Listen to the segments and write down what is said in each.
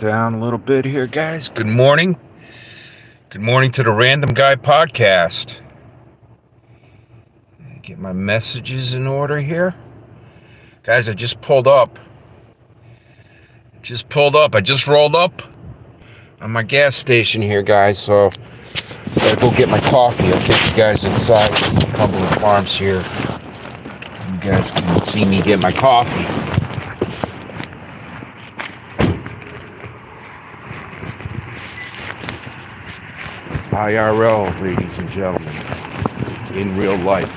Down a little bit here, guys. Good morning. Good morning to the Random Guy podcast. Get my messages in order here. Guys, I just pulled up. I just rolled up on my gas station here, guys. So I gotta go get my coffee. I'll take you guys inside Cumberland Farms here. You guys can see me get my coffee. IRL, ladies and gentlemen, in real life.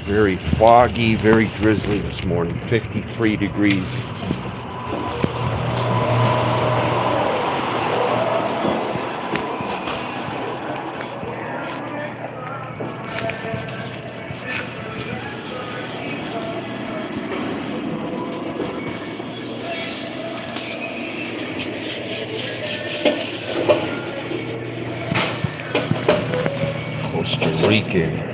Very foggy, very drizzly this morning, 53 degrees. Costa Rican.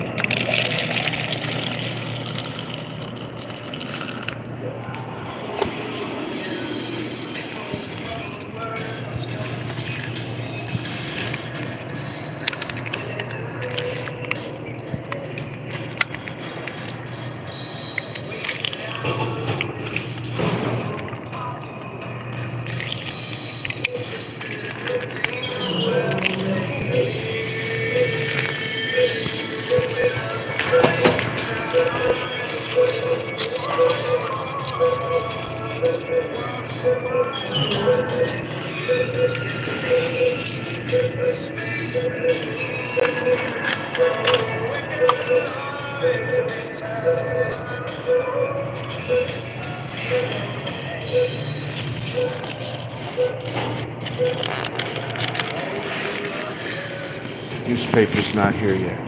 Newspaper's not here yet.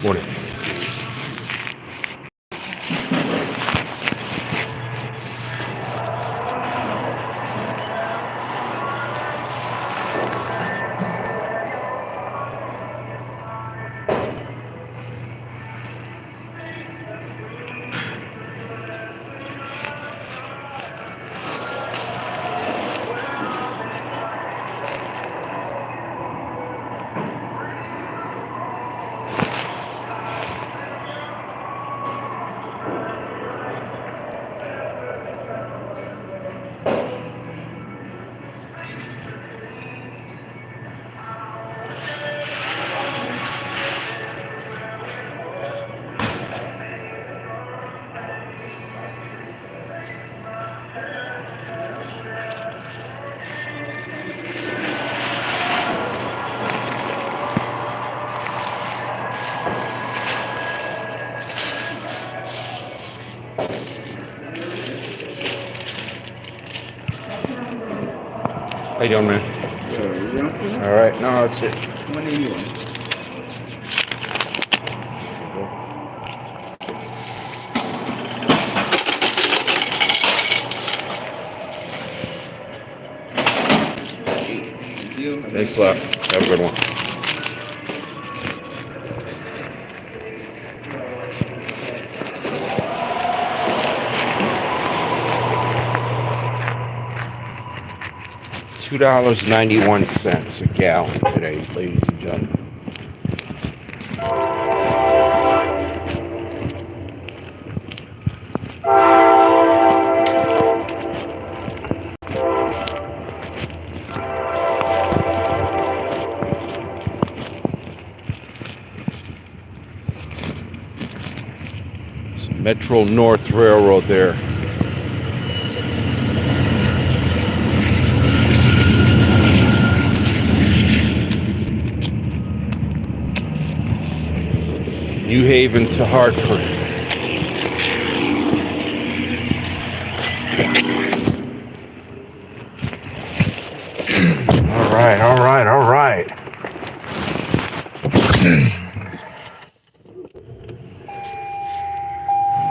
Morning. How you doing, man? All right, no, that's it. 181. Thanks a lot. Have a good one. $2.91 a gallon today, ladies and gentlemen. Metro North Railroad there. New Haven to Hartford. All right.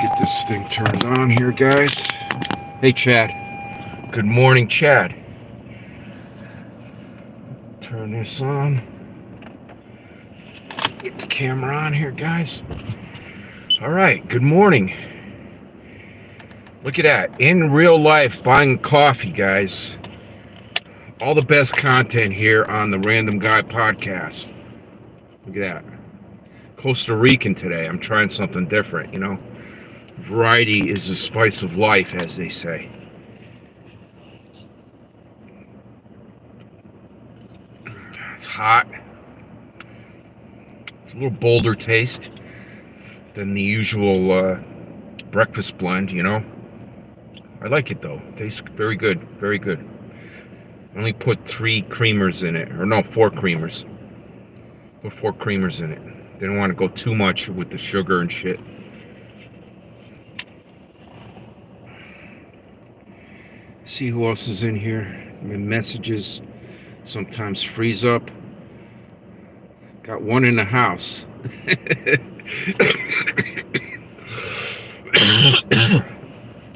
Get this thing turned on here, guys. Hey, Chad. Good morning, Chad. Turn this on. Get the camera on here, guys. All right, good morning. Look at that. In real life, buying coffee, guys. All the best content here on the Random Guy podcast. Look at that. Costa Rican today. I'm trying something different, you know. Variety is the spice of life, as they say. It's hot. It's a little bolder taste than the usual breakfast blend, you know. I like it though. It tastes very good, very good. I only put 3 creamers in it, or no, 4 creamers. Put 4 creamers in it. Didn't want to go too much with the sugar and shit. See who else is in here. My messages sometimes freeze up. Got one in the house.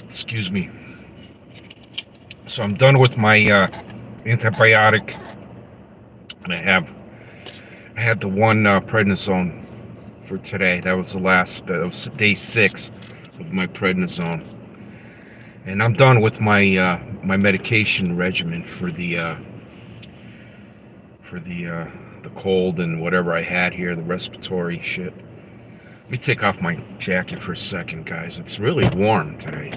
Excuse me. So I'm done with my antibiotic, and I had the one prednisone for today. That was the last. That was day 6 of my prednisone, and I'm done with my my medication regimen for the cold and whatever I had here, the respiratory shit. Let me take off my jacket for a second, guys. It's really warm today.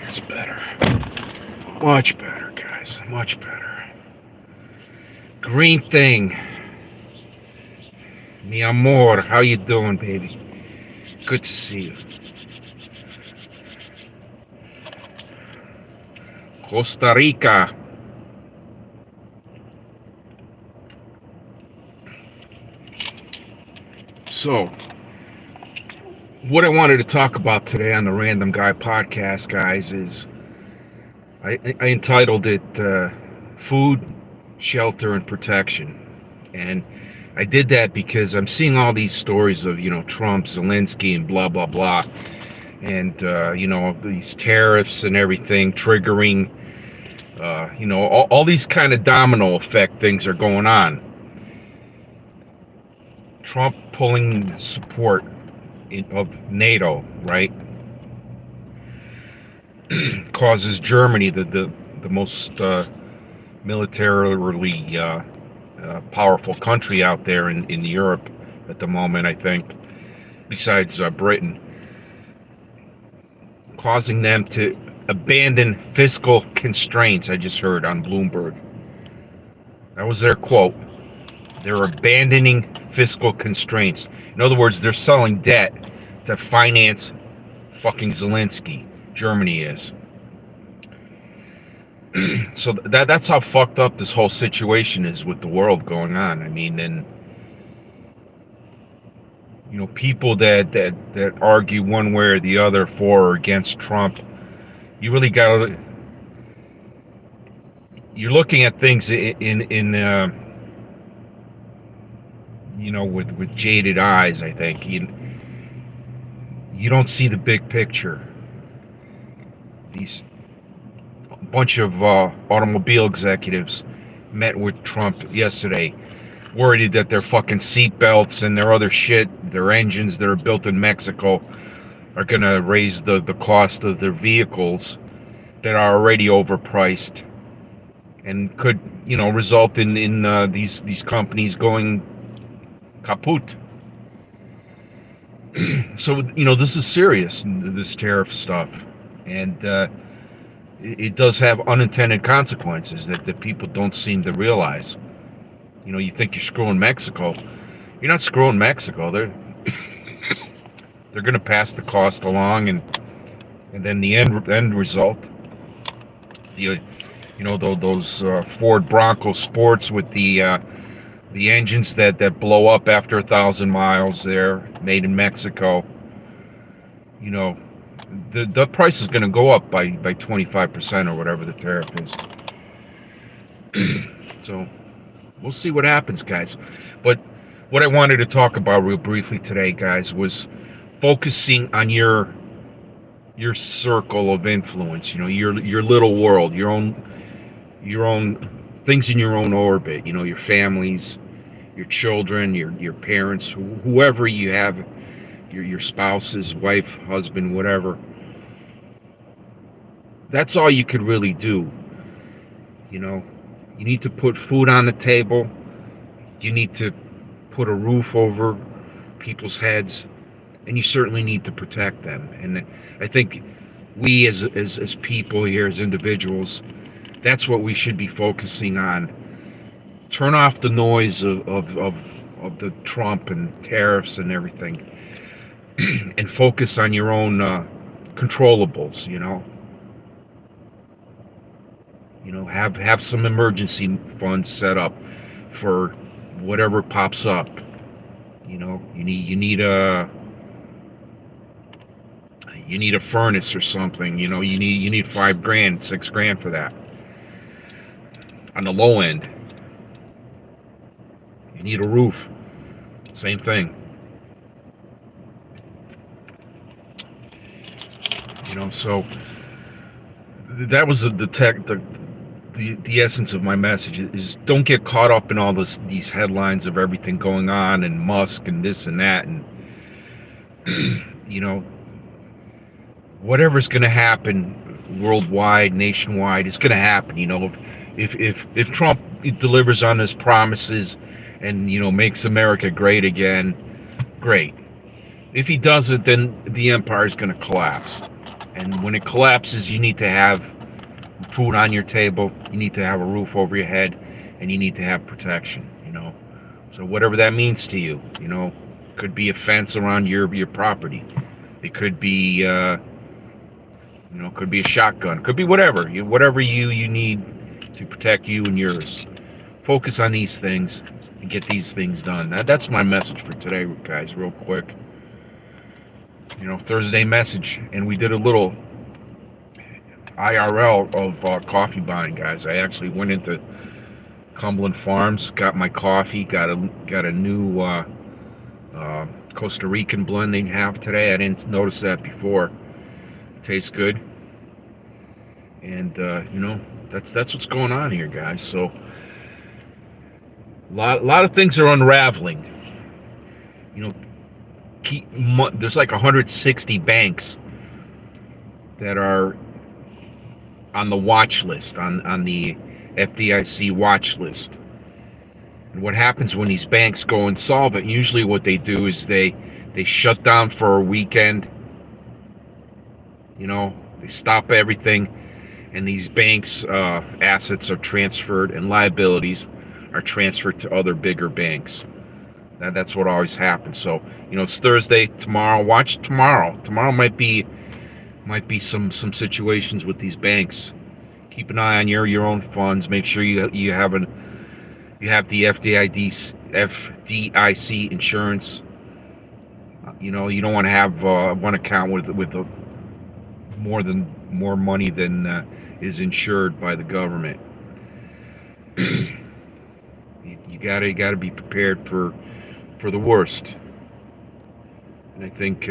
It's better. Much better, guys. Much better. Green thing. Mi amor, how you doing, baby? Good to see you. Costa Rica. So, what I wanted to talk about today on the Random Guy podcast, guys, is I entitled it Food, Shelter, and Protection. And I did that because I'm seeing all these stories of, you know, Trump, Zelensky, and blah, blah, blah. And, you know, these tariffs and everything triggering, you know, all these kind of domino effect things are going on. Trump pulling support of NATO, right? Causes Germany, the most militarily powerful country out there in Europe at the moment, I think, besides Britain, causing them to abandon fiscal constraints. I just heard on Bloomberg. That was their quote. They're abandoning fiscal constraints. In other words, they're selling debt to finance fucking Zelensky. Germany is. So that's how fucked up this whole situation is with the world going on. I mean, and you know, people that argue one way or the other for or against Trump, you really got. You're looking at things in you know, with jaded eyes. I think you don't see the big picture. These bunch of automobile executives met with Trump yesterday, worried that their fucking seat belts and their other shit, their engines that are built in Mexico, are gonna raise the cost of their vehicles that are already overpriced, and could, you know, result in these companies going kaput. So, you know, this is serious, this tariff stuff, and it does have unintended consequences that people don't seem to realize. You know, you think you're screwing Mexico. You're not screwing Mexico. They're going to pass the cost along, and then the end result, you You know, those Ford Bronco Sports with the engines that blow up after 1,000 miles. There, made in Mexico. You know, the price is going to go up by 25% or whatever the tariff is. So we'll see what happens, guys. But what I wanted to talk about real briefly today, guys, was focusing on your circle of influence. You know, your little world, your own things in your own orbit. You know, your families, your children, your parents, whoever you have, your spouses, wife, husband, whatever. That's all you could really do. You know, you need to put food on the table. You need to put a roof over people's heads, and you certainly need to protect them. And I think we as people here, as individuals, that's what we should be focusing on. Turn off the noise of the Trump and tariffs and everything, and focus on your own controllables. Have some emergency funds set up for whatever pops up. You need a furnace or something. You need $5,000, $6,000 for that. On the low end, you need a roof. Same thing. So that was the essence of my message is don't get caught up in all these headlines of everything going on and Musk and this and that, and whatever's going to happen worldwide, nationwide, it's going to happen. If Trump delivers on his promises and makes America great again, great. If he doesn't, then the empire is going to collapse. And when it collapses, you need to have food on your table, you need to have a roof over your head, and you need to have protection. So whatever that means to you, could be a fence around your property. It could be could be a shotgun, could be whatever you need to protect you and yours. Focus on these things and get these things done. That's my message for today, guys, real quick. Thursday message, and we did a little IRL of coffee buying, guys. I actually went into Cumberland Farms, got my coffee, got a new Costa Rican blend they have today. I didn't notice that before. It tastes good, and that's what's going on here, guys. So a lot of things are unraveling. There's like 160 banks that are on the watch list, on the FDIC watch list. And what happens when these banks go insolvent, usually what they do is they shut down for a weekend. They stop everything, and these banks' assets are transferred, and liabilities are transferred to other bigger banks. That's what always happens. So it's Thursday. Tomorrow, watch tomorrow. Tomorrow might be some situations with these banks. Keep an eye on your own funds. Make sure you have the FDIC insurance. You don't want to have one account with more money than is insured by the government. You gotta be prepared for the worst. And I think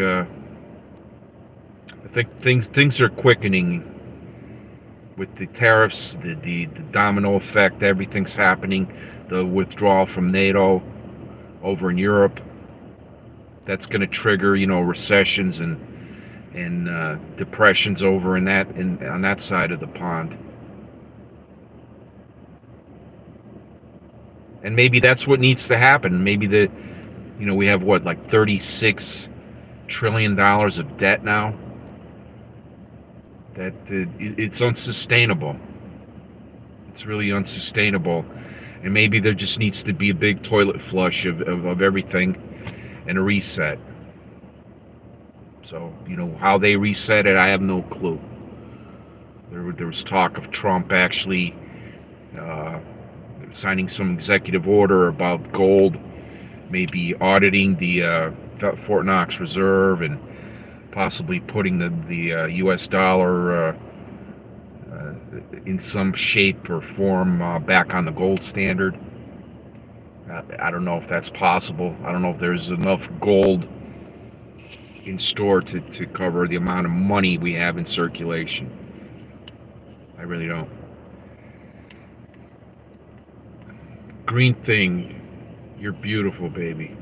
things are quickening with the tariffs, the domino effect. Everything's happening. The withdrawal from NATO over in Europe. That's going to trigger recessions and depressions over on that side of the pond. And maybe that's what needs to happen. Maybe we have like $36 trillion of debt now. That it's unsustainable. It's really unsustainable. And maybe there just needs to be a big toilet flush of everything and a reset. So, how they reset it, I have no clue. there was talk of Trump actually signing some executive order about gold, maybe auditing the Fort Knox Reserve and possibly putting the U.S. dollar in some shape or form back on the gold standard. I don't know if that's possible. I don't know if there's enough gold in store to cover the amount of money we have in circulation. I really don't. Green thing, you're beautiful, baby.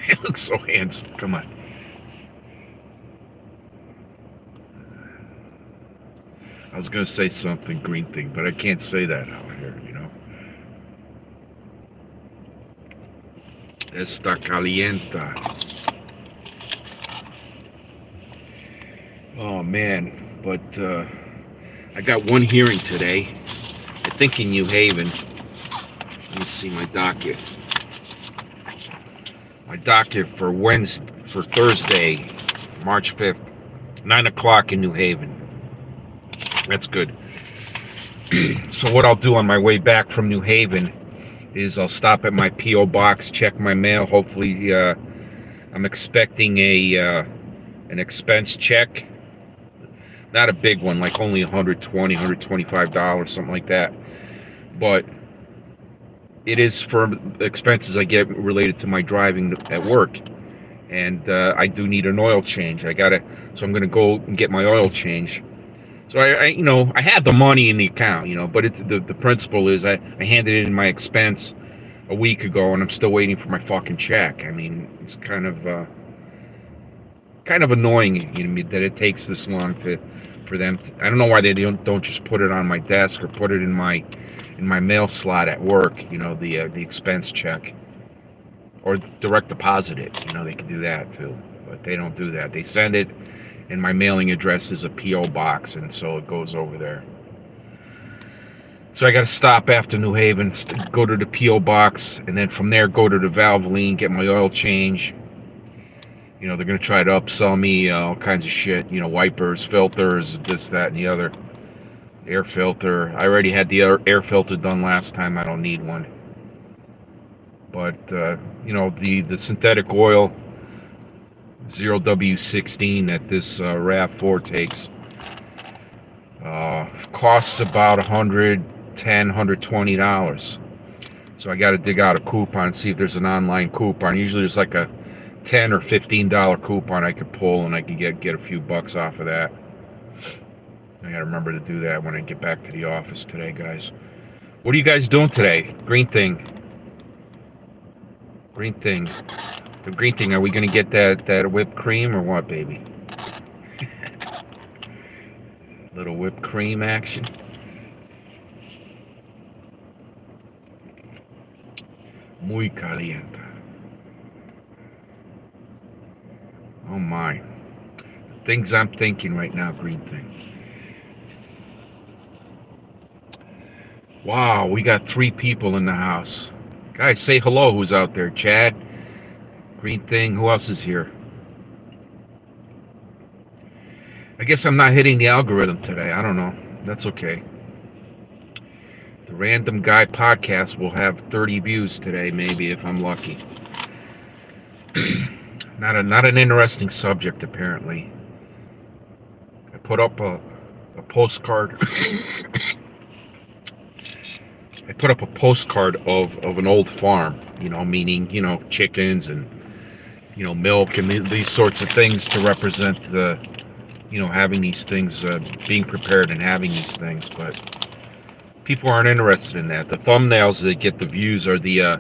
You look so handsome. Come on. I was gonna say something, green thing, but I can't say that out here, you know. Está caliente. Oh man, but I got one hearing today. I think in New Haven. Let me see my docket. My docket for Thursday, March 5th, 9 o'clock in New Haven. That's good. So what I'll do on my way back from New Haven is I'll stop at my P.O. box, check my mail. Hopefully, I'm expecting an expense check. Not a big one, like only $120, $125, something like that. But it is for expenses I get related to my driving at work. And I do need an oil change. So I'm gonna go and get my oil change. So I had the money in the account, but it's the principle is I handed in my expense a week ago, and I'm still waiting for my fucking check. I mean, it's kind of annoying, that it takes this long for them. I don't know why they don't just put it on my desk or put it in my mail slot at work. The expense check, or direct deposit it. They can do that too, but they don't do that. They send it. And my mailing address is a P.O. box, and so it goes over there. So I got to stop after New Haven, go to the P.O. box, and then from there go to the Valvoline, get my oil change. They're going to try to upsell me all kinds of shit, wipers, filters, this, that, and the other. Air filter. I already had the air filter done last time. I don't need one. But, the synthetic oil, 0W16 that this RAV4 takes costs about $110, $120. So I got to dig out a coupon, see if there's an online coupon. Usually there's like a $10 or $15 coupon I could pull, and I could get a few bucks off of that. I got to remember to do that when I get back to the office today, guys. What are you guys doing today? Green thing. Green thing. The green thing, are we going to get that whipped cream or what, baby? Little whipped cream action. Muy caliente. Oh my. The things I'm thinking right now, green thing. Wow, we got 3 people in the house. Guys, say hello who's out there. Chad. Green thing. Who else is here? I guess I'm not hitting the algorithm today. I don't know. That's okay. The Random Guy podcast will have 30 views today, maybe, if I'm lucky. Not an interesting subject, apparently. I put up a postcard. I put up a postcard of an old farm, meaning, chickens and, milk and these sorts of things to represent the, having these things, being prepared and having these things. But people aren't interested in that. The thumbnails that get the views are the,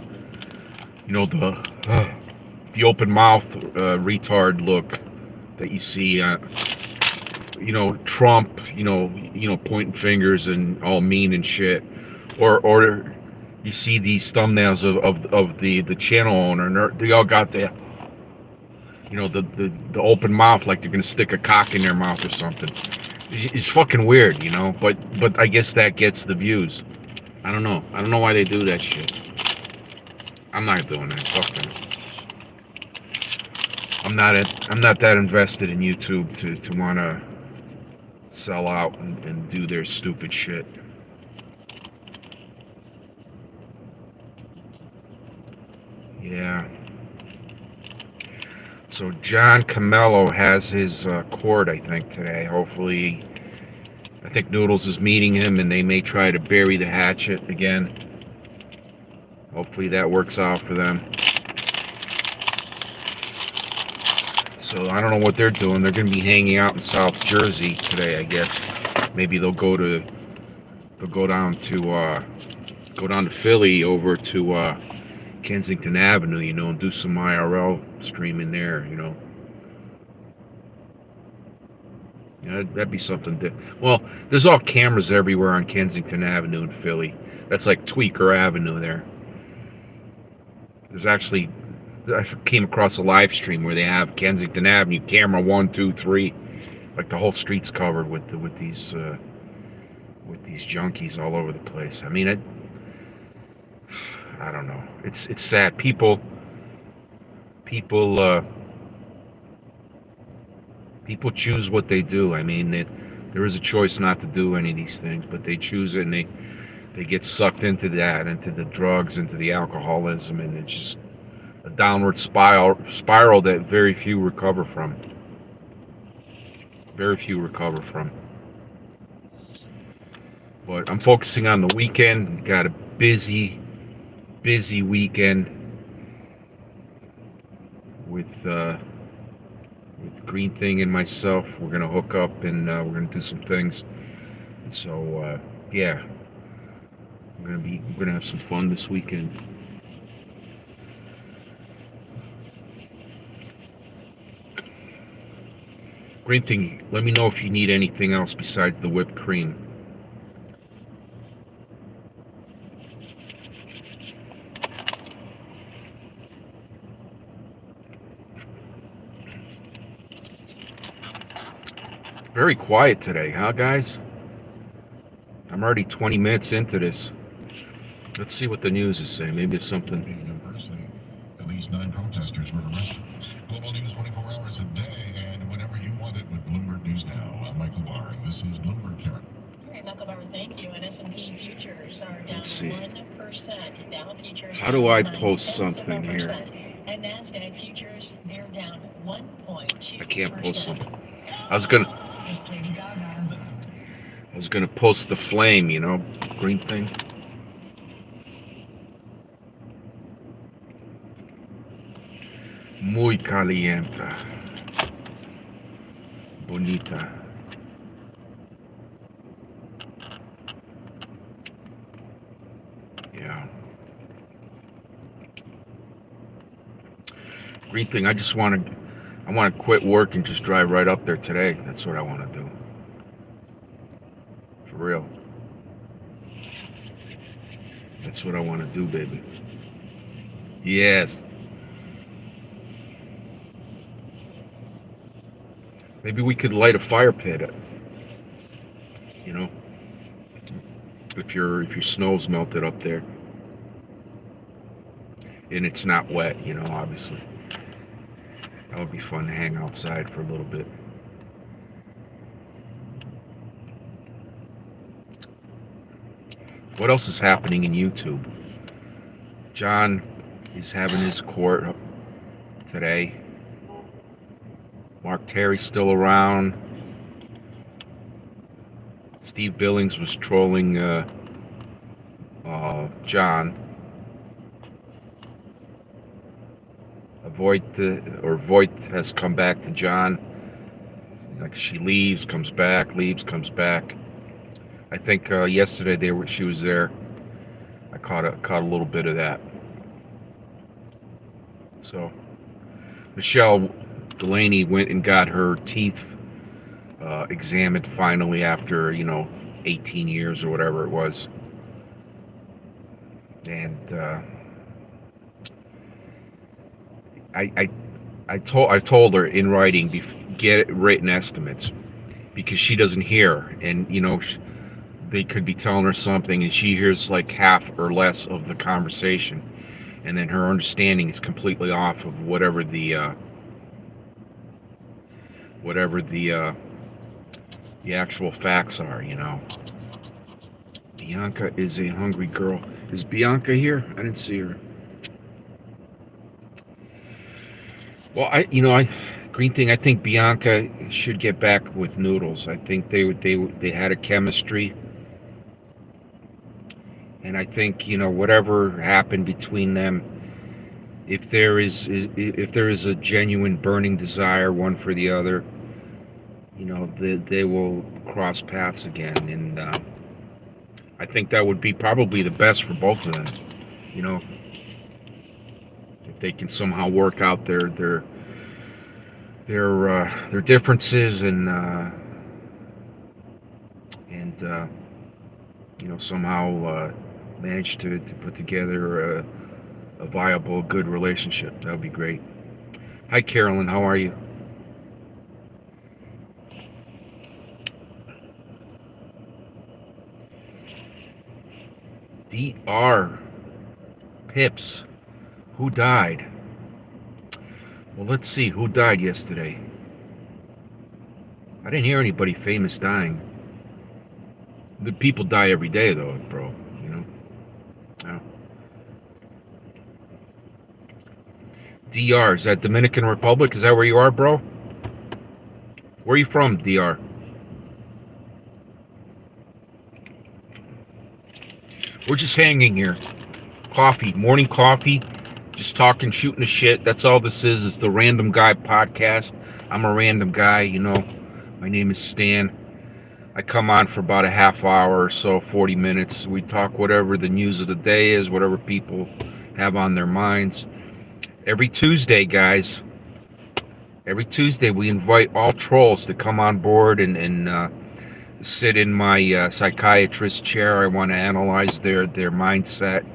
the open mouth, retard look that you see, Trump, pointing fingers and all mean and shit. Or you see these thumbnails of the channel owner, and they all got the open mouth, like they're gonna stick a cock in their mouth or something. It's fucking weird, but I guess that gets the views. I don't know why they do that shit. I'm not doing that. Fuck that. I'm not that invested in YouTube to want to sell out and do their stupid shit. Yeah. So John Camello has his court, I think, today. Hopefully, I think Noodles is meeting him, and they may try to bury the hatchet again. Hopefully that works out for them. So I don't know what they're doing. They're going to be hanging out in South Jersey today, I guess. Maybe they'll go down to Philly, over to Kensington Avenue, you know, and do some IRL streaming there, you know. Yeah, that'd be something to. Well, there's all cameras everywhere on Kensington Avenue in Philly. That's like Tweaker Avenue there. There's actually, I came across a live stream where they have Kensington Avenue camera 1, 2, 3, like the whole street's covered with these junkies all over the place. I mean, I don't know. It's sad. People choose what they do. I mean, there is a choice not to do any of these things, but they choose it, and they get sucked into that, into the drugs, into the alcoholism, and it's just a downward spiral that very few recover from. Very few recover from. But I'm focusing on the weekend. Got a busy weekend with Green Thing and myself. We're gonna hook up, and we're gonna do some things. And so yeah, we're gonna have some fun this weekend. Green Thing, let me know if you need anything else besides the whipped cream. Very quiet today, huh, guys? I'm already 20 minutes into this. Let's see what the news is saying. Maybe it's something. At least 9 protesters were arrested. Global news 24 hours a day, and whenever you want it with Bloomberg News Now. I'm Michael Barr, and this is Bloomberg Karen. Okay, Michael Barr, thank you. And S&P futures are down 1%. Dow futures. How do I post something here? And Nasdaq futures, they're down 1.2%. I can't post something. I was gonna post the flame, you know, Green Thing. Muy caliente. Bonita. Yeah. Green Thing, I want to quit work and just drive right up there today. That's what I want to do. For real. That's what I want to do, baby. Yes. Maybe we could light a fire pit. You know, if your snow's melted up there, and it's not wet, you know, obviously. That would be fun to hang outside for a little bit. What else is happening in YouTube? John is having his court today. Mark Terry's still around. Steve Billings was trolling John. Voigt has come back to John. Like, she leaves, comes back, leaves, comes back. I think yesterday she was there. I caught a little bit of that. So Michelle Delaney went and got her teeth examined finally after 18 years or whatever it was. And I told her in writing, get written estimates, because she doesn't hear, and they could be telling her something and she hears like half or less of the conversation, and then her understanding is completely off of whatever the the actual facts are, you know. Bianca is a hungry girl. Is Bianca here? I didn't see her. Well, Green thing. I think Bianca should get back with Noodles. I think they had a chemistry, and I think whatever happened between them, if there is a genuine burning desire one for the other, they will cross paths again, and I think that would be probably the best for both of them. You know, if they can somehow work out their differences and somehow manage to put together a viable, good relationship. That would be great. Hi, Carolyn. How are you? DR Pips. Who died? Well, let's see. Who died yesterday? I didn't hear anybody famous dying. The people die every day, though, bro. Yeah. DR, is that Dominican Republic? Is that where you are, bro? Where are you from, DR? We're just hanging here. Coffee, morning coffee, just talking, shooting the shit. That's all this is. It's the Random Guy podcast. I'm a random guy, My name is Stan. I come on for about a half hour or so, 40 minutes. We talk whatever the news of the day is, whatever people have on their minds. Every Tuesday, guys, we invite all trolls to come on board and sit in my psychiatrist chair. I want to analyze their mindset.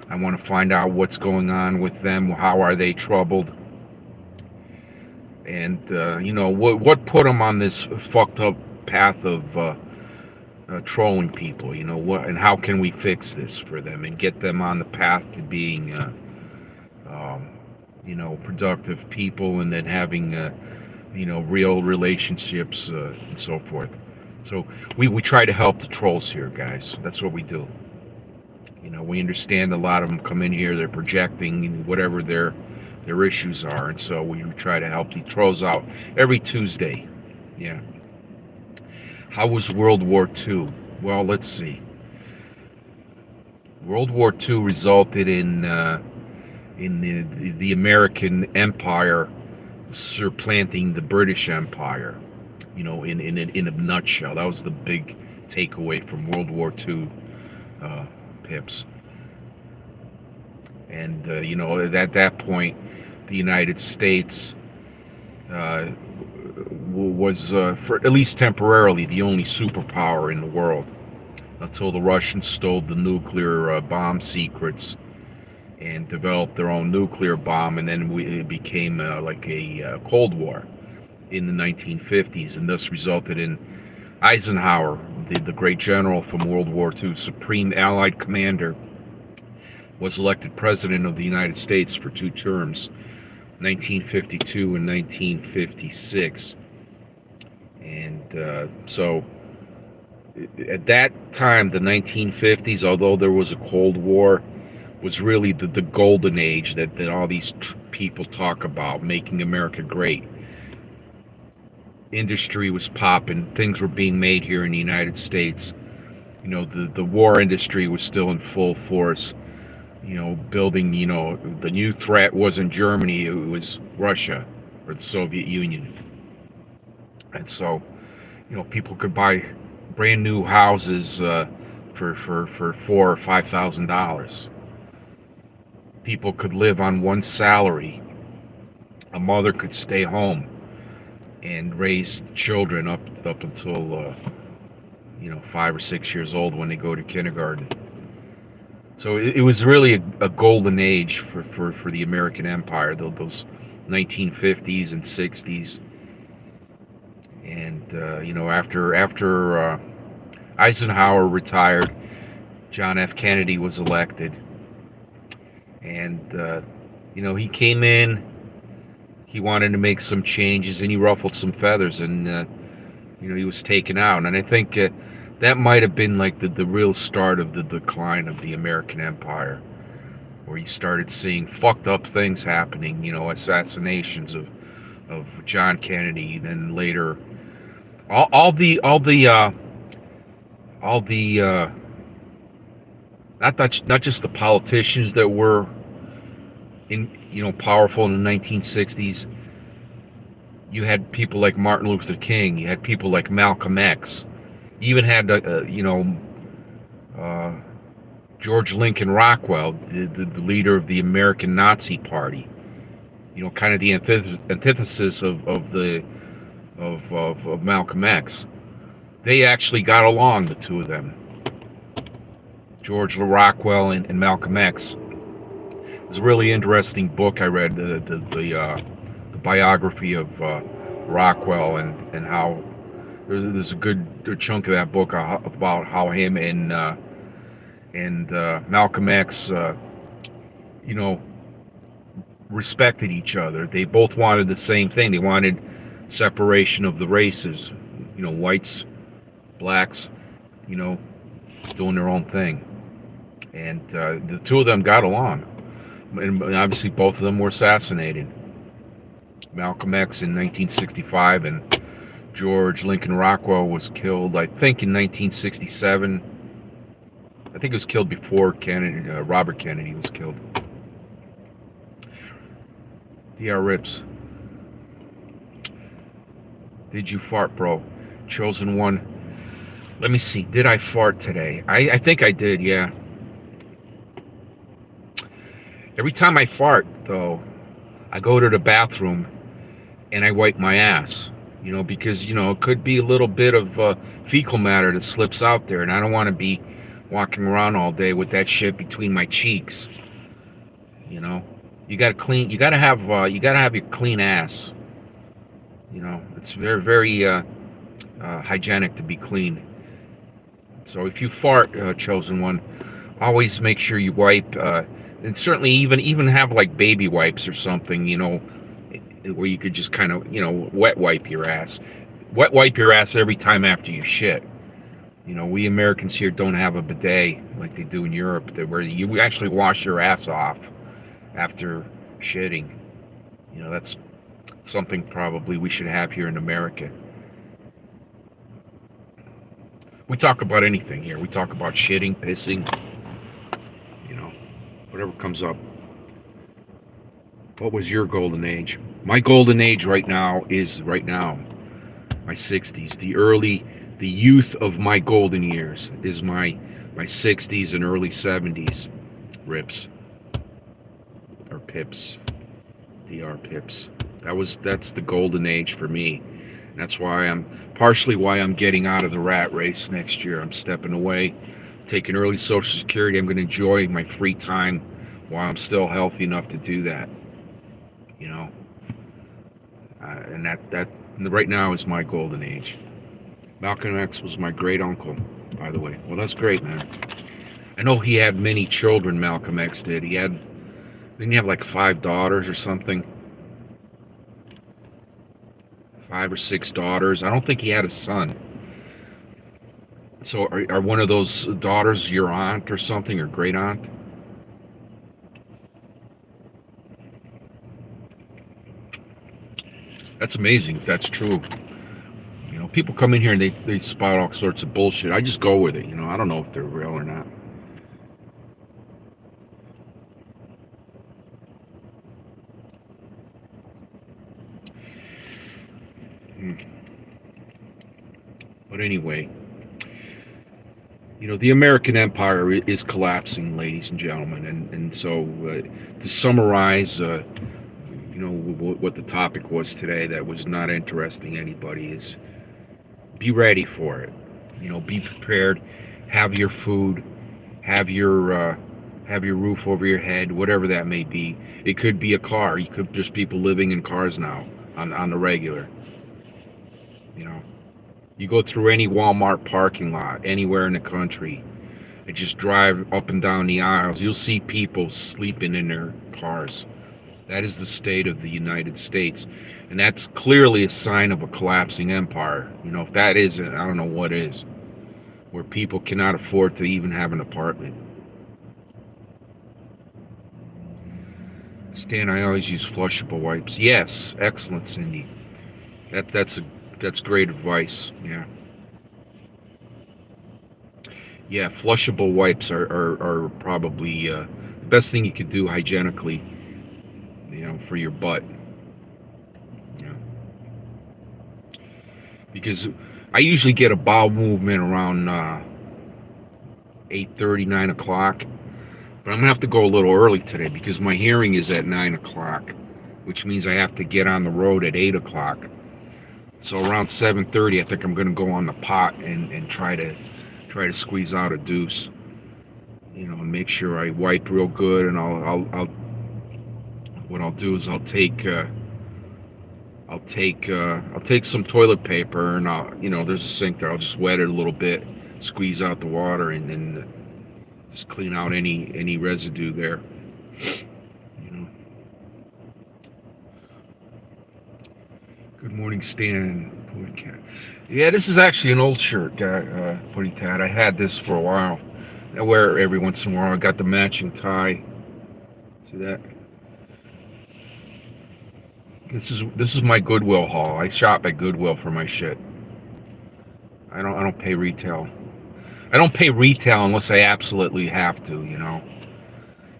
I want to find out what's going on with them. How are they troubled? And what put them on this fucked up path of trolling people? What, and how can we fix this for them and get them on the path to being productive people, and then having real relationships and so forth. So we try to help the trolls here, guys. That's what we do. We understand a lot of them come in here, they're projecting whatever their issues are, and so we try to help the trolls out every Tuesday. Yeah. How was World War II? Well, let's see. World War II resulted in the American Empire supplanting the British Empire. In a nutshell, that was the big takeaway from World War II, Pips. And at that point, the United States was, for at least temporarily, the only superpower in the world, until the Russians stole the nuclear bomb secrets and developed their own nuclear bomb, and then it became like a Cold War in the 1950s, and thus resulted in Eisenhower, the great general from World War II, Supreme Allied Commander, was elected President of the United States for 2 terms, 1952 and 1956. And so at that time, the 1950s, although there was a Cold War, was really the golden age that all these people talk about, making America great. Industry was popping, things were being made here in the United States. The war industry was still in full force. Building, the new threat wasn't Germany, it was Russia or the Soviet Union. And so, people could buy brand new houses for $4,000 or $5,000. People could live on one salary. A mother could stay home and raise children up until 5 or 6 years old when they go to kindergarten. So it was really a golden age for the American Empire, those 1950s and 60s. And after Eisenhower retired, John F. Kennedy was elected, and he came in. He wanted to make some changes, and he ruffled some feathers, and You know, he was taken out, and I think that might have been like the real start of the decline of the American empire, where you started seeing fucked up things happening. You know, assassinations of John Kennedy, then later all the not just the politicians that were powerful in the 1960s. You had people like Martin Luther King. You had people like Malcolm X. You even had uh, George Lincoln Rockwell, the leader of the American Nazi Party. You know, kind of the antithesis of Malcolm X. They actually got along, the two of them, George Rockwell and Malcolm X. It was a really interesting book I read, the biography of Rockwell, and how there's a good chunk of that book about how him and Malcolm X, you know, respected each other. They both wanted the same thing. They wanted separation of the races. You know, whites, blacks, you know, doing their own thing. And the two of them got along. And obviously both of them were assassinated. Malcolm X in 1965, and George Lincoln Rockwell was killed, I think, in 1967. I think he was killed before Kennedy, Robert Kennedy was killed. DR Rips. Did you fart, bro? Chosen one. Let me see. Did I fart today? I think I did, yeah. Every time I fart, though, I go to the bathroom and I wipe my ass. You know, because, you know, it could be a little bit of fecal matter that slips out there, and I don't want to be walking around all day with that shit between my cheeks. You know, you gotta have your clean ass. You know, it's very, very hygienic to be clean. So if you fart, chosen one, always make sure you wipe, and certainly even have like baby wipes or something. You know, where you could just kind of, you know, wet wipe your ass. Wet wipe your ass every time after you shit. You know, we Americans here don't have a bidet like they do in Europe, where you actually wash your ass off after shitting. You know, that's something probably we should have here in America. We talk about anything here. We talk about shitting, pissing, you know, whatever comes up. What was your golden age? My golden age right now, my 60s. The youth of my golden years is my 60s and early 70s. Rips. Or pips. DR pips. That's the golden age for me. And that's partially why I'm getting out of the rat race next year. I'm stepping away, taking early Social Security. I'm going to enjoy my free time while I'm still healthy enough to do that. You know, and that right now is my golden age. Malcolm X was my great uncle, by the way. Well, that's great, man. I know he had many children. Malcolm X did. Didn't he have like 5 daughters or something? 5 or 6 daughters. I don't think he had a son. So are one of those daughters your aunt or something, or great aunt? That's amazing if that's true. You know, people come in here and they spout all sorts of bullshit. I just go with it, you know. I don't know if they're real or not. But anyway, you know, the American empire is collapsing, ladies and gentlemen. And so to summarize, you know, what the topic was today that was not interesting anybody is be ready for it. You know, be prepared. Have your food. Have your roof over your head, whatever that may be. It could be a car. You could just people living in cars now on the regular. You know, you go through any Walmart parking lot anywhere in the country and just drive up and down the aisles. You'll see people sleeping in their cars. That is the state of the United States. And that's clearly a sign of a collapsing empire. You know, if that isn't, I don't know what is. Where people cannot afford to even have an apartment. Stan, I always use flushable wipes. Yes, excellent, Cindy. That's great advice. Yeah. Yeah, flushable wipes are probably the best thing you could do hygienically, you know, for your butt. Yeah. Because I usually get a bowel movement around 8:30, 9 o'clock. But I'm going to have to go a little early today because my hearing is at 9 o'clock, which means I have to get on the road at 8 o'clock. So around 7:30, I think I'm going to go on the pot and try to squeeze out a deuce. You know, and make sure I wipe real good, and I'll what I'll do is I'll take some toilet paper, and you know, there's a sink there. I'll just wet it a little bit, squeeze out the water, and then just clean out any residue there. You know. Good morning, Stan. Yeah, this is actually an old shirt, Putty Tad. I had this for a while. I wear it every once in a while. I got the matching tie. See that? This is my Goodwill haul. I shop at Goodwill for my shit. I don't pay retail. I don't pay retail unless I absolutely have to, you know.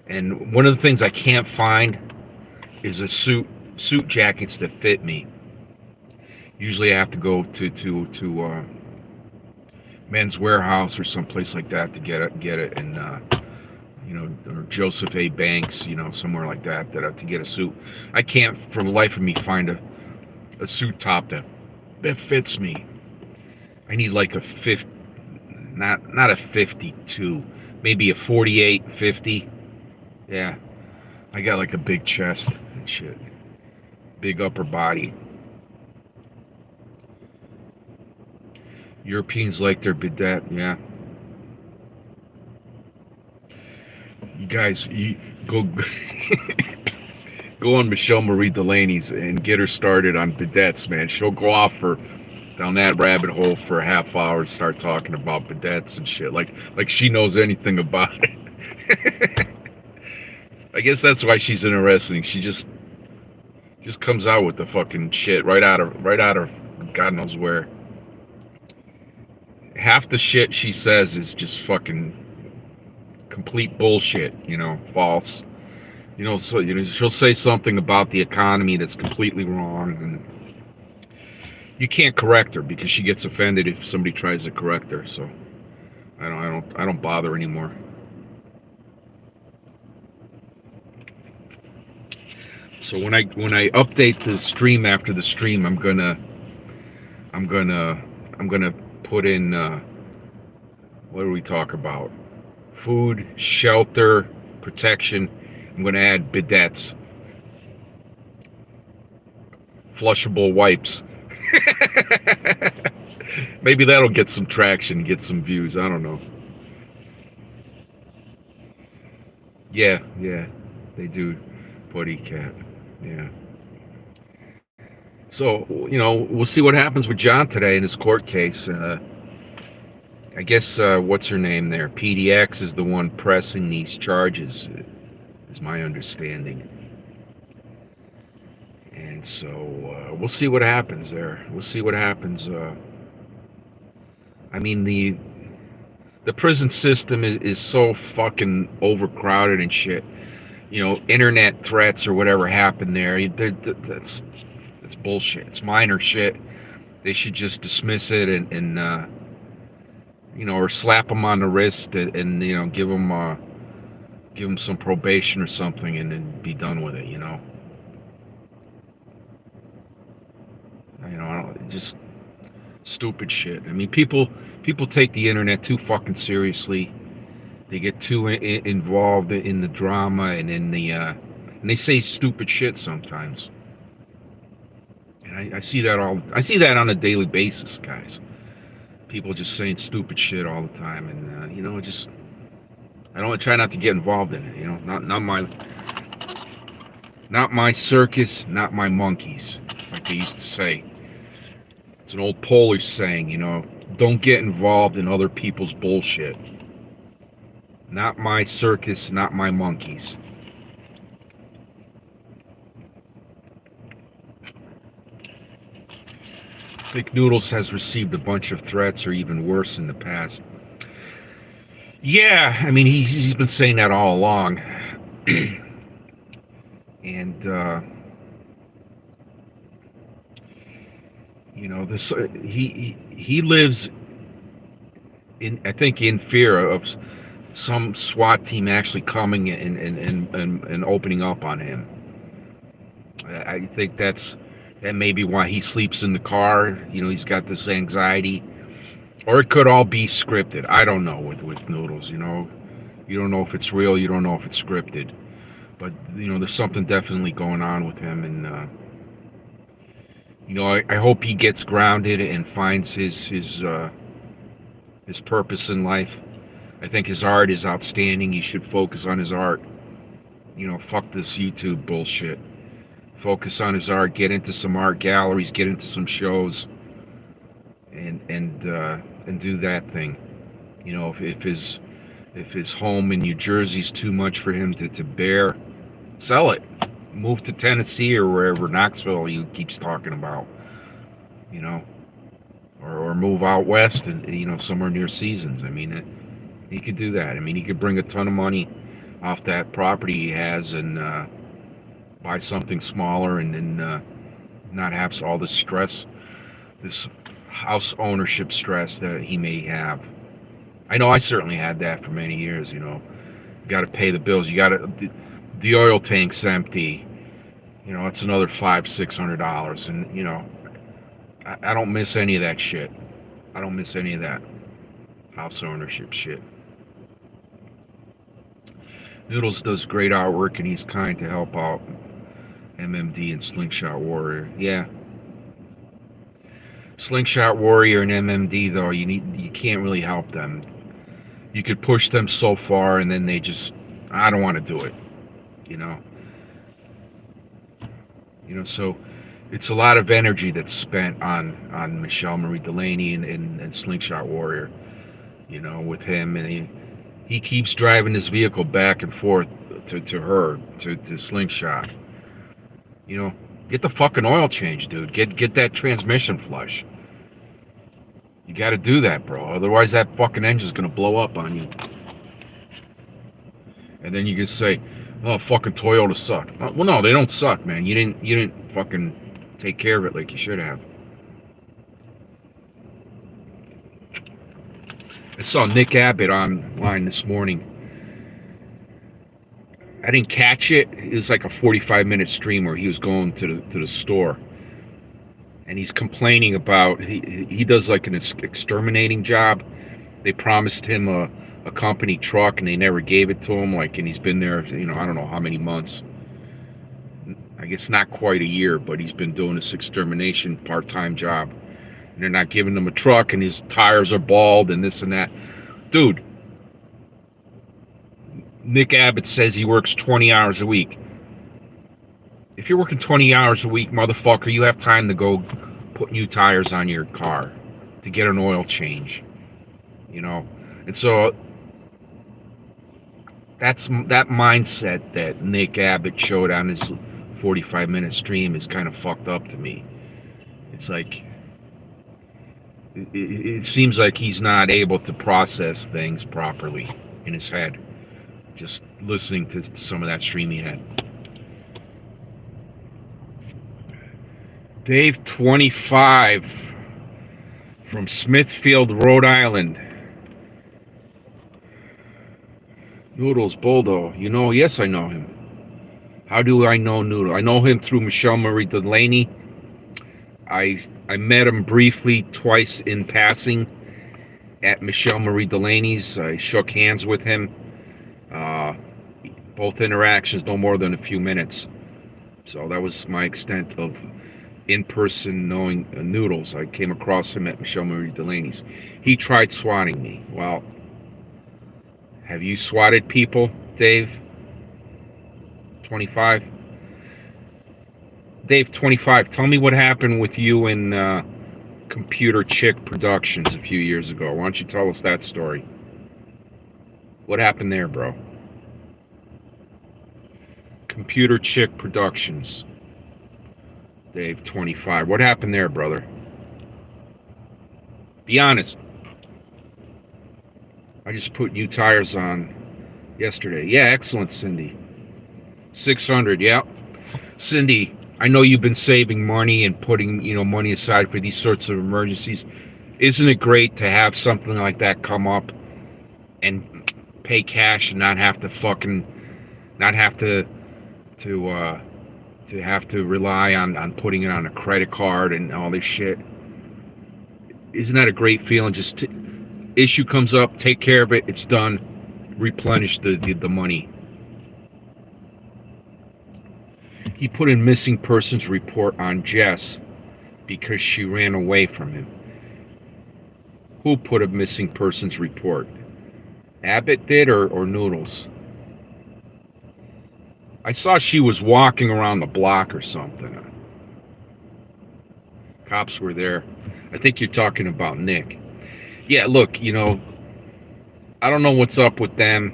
And one of the things I can't find is a suit jackets that fit me. Usually I have to go to Men's Warehouse or someplace like that to get it, and you know, or Joseph A. Banks, you know, somewhere like that to get a suit. I can't for the life of me find a suit top that fits me. I need like a 50, not a 52, maybe a 48, 50. Yeah, I got like a big chest and shit, big upper body. Europeans like their bidet, yeah. You guys, you go go on Michelle Marie Delaney's and get her started on bidets, man. She'll go off down that rabbit hole for a half hour and start talking about bidets and shit, like she knows anything about it. I guess that's why she's interesting. She just comes out with the fucking shit right out of God knows where. Half the shit she says is just fucking complete bullshit, you know, false. You know, so you know, she'll say something about the economy that's completely wrong, and you can't correct her because she gets offended if somebody tries to correct her. So I don't bother anymore. So when I update the stream after the stream, I'm gonna put in what do we talk about? Food, shelter, protection. I'm gonna add bidets, flushable wipes. Maybe that'll get some traction, get some views. I don't know. Yeah, they do. Putty Cat. Yeah. So, you know, we'll see what happens with John today in his court case. I guess, what's her name there? PDX is the one pressing these charges, is my understanding. And so, we'll see what happens there. We'll see what happens. I mean, the prison system is so fucking overcrowded and shit. You know, internet threats or whatever happened there, that's bullshit. It's minor shit. They should just dismiss it and you know, or slap them on the wrist and you know, give them some probation or something, and then be done with it. You know, just stupid shit. I mean, people take the internet too fucking seriously. They get too involved in the drama and in the and they say stupid shit sometimes. And I see that on a daily basis, guys. People just saying stupid shit all the time, and you know, I try not to get involved in it. You know, not Not my circus, not my monkeys, like they used to say. It's an old Polish saying, you know, don't get involved in other people's bullshit. Not my circus, not my monkeys. I think Noodles has received a bunch of threats or even worse in the past. Yeah, I mean, he's been saying that all along. And, you know, this he lives in, I think, in fear of some SWAT team actually coming and opening up on him. I think that may be why he sleeps in the car. You know, he's got this anxiety, or it could all be scripted. I don't know with Noodles. You know, you don't know if it's real. You don't know if it's scripted. But you know, there's something definitely going on with him, and you know, I hope he gets grounded and finds his purpose in life. I think his art is outstanding. He should focus on his art. You know, fuck this YouTube bullshit. Focus on his art. Get into some art galleries. Get into some shows. And do that thing. You know, if his home in New Jersey is too much for him to bear, sell it. Move to Tennessee or wherever, Knoxville he keeps talking about. You know, or move out west and, you know, somewhere near Seasons. I mean, he could do that. I mean, he could bring a ton of money off that property he has and buy something smaller and then not have all this stress, this house ownership stress that he may have. I know I certainly had that for many years. You know, you got to pay the bills. You got to, the oil tank's empty. You know, it's another $500-600, and you know, I don't miss any of that shit. I don't miss any of that house ownership shit. Noodles does great artwork, and he's kind to help out MMD and Slingshot Warrior. Yeah. Slingshot Warrior and MMD though, you can't really help them. You could push them so far, and then they just, I don't want to do it. You know. You know, so it's a lot of energy that's spent on Michelle Marie Delaney and Slingshot Warrior. You know, with him, and he keeps driving his vehicle back and forth to her, to Slingshot. You know, get the fucking oil change, dude. Get that transmission flush. You got to do that, bro. Otherwise, that fucking engine's gonna blow up on you. And then you can say, "Oh, fucking Toyota suck." Well, no, they don't suck, man. You didn't fucking take care of it like you should have. I saw Nick Abbott online this morning. I didn't catch it. It was like a 45-minute stream where he was going to the store, and he's complaining about he does like an exterminating job. They promised him a company truck, and they never gave it to him. Like, and he's been there, you know, I don't know how many months. I guess not quite a year, but he's been doing this extermination part-time job. And they're not giving him a truck, and his tires are bald and this and that. Dude, Nick Abbott says he works 20 hours a week. If you're working 20 hours a week, motherfucker, you have time to go put new tires on your car, to get an oil change, you know? And so that's that mindset that Nick Abbott showed on his 45-minute stream is kind of fucked up to me. It's like, it seems like he's not able to process things properly in his head. Just listening to some of that stream he had. Dave 25 from Smithfield, Rhode Island. Noodles, Boldo. You know, yes, I know him. How do I know Noodle? I know him through Michelle Marie Delaney. I met him briefly twice in passing at Michelle Marie Delaney's. I shook hands with him. Both interactions no more than a few minutes. So that was my extent of in-person knowing Noodles. I came across him at Michelle Marie Delaney's. He tried swatting me. Well, have you swatted people, Dave? 25? Dave 25, tell me what happened with you and Computer Chick Productions a few years ago. Why don't you tell us that story? What happened there, bro? Computer Chick Productions. Dave 25. What happened there, brother? Be honest. I just put new tires on yesterday. Yeah, excellent, Cindy. 600, yeah. Cindy, I know you've been saving money and putting, money aside for these sorts of emergencies. Isn't it great to have something like that come up and pay cash and not have to rely on putting it on a credit card and all this shit? Isn't that a great feeling? Just issue comes up, take care of it, it's done, replenish the money. He put in missing persons report on Jess because she ran away from him. Who put a missing persons report? Abbott did or Noodles? I saw she was walking around the block or something. Cops were there. I think you're talking about Nick. Yeah, look, I don't know what's up with them,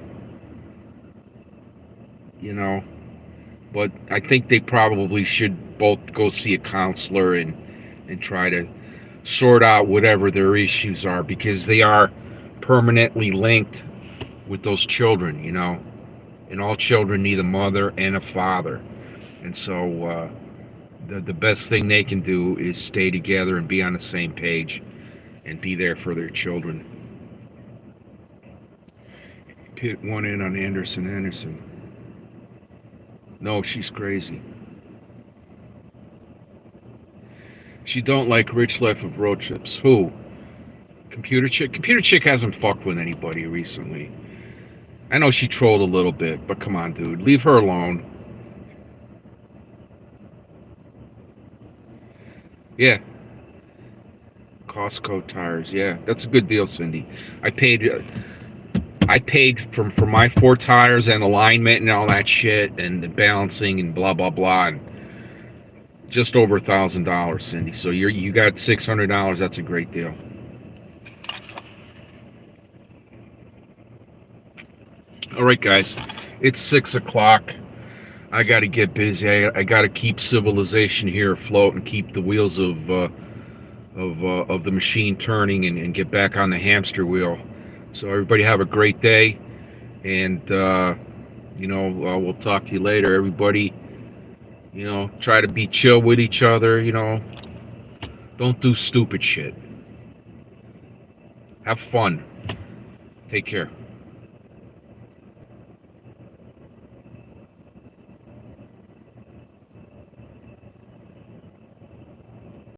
but I think they probably should both go see a counselor and try to sort out whatever their issues are, because they are permanently linked with those children, and all children need a mother and a father. And so the best thing they can do is stay together and be on the same page and be there for their children. Pit one in on Anderson. No, she's crazy. She don't like rich life of road trips. Who? Computer Chick? Computer Chick hasn't fucked with anybody recently. I know she trolled a little bit, but come on, dude. Leave her alone. Yeah. Costco tires. Yeah, that's a good deal, Cindy. I paid for my 4 tires and alignment and all that shit and the balancing and blah blah blah, and just over $1,000, Cindy. So you got $600. That's a great deal. All right, guys, it's 6 o'clock. I got to get busy. I got to keep civilization here afloat and keep the wheels of the machine turning and get back on the hamster wheel. So everybody have a great day, and we'll talk to you later. Everybody, try to be chill with each other. Don't do stupid shit. Have fun. Take care.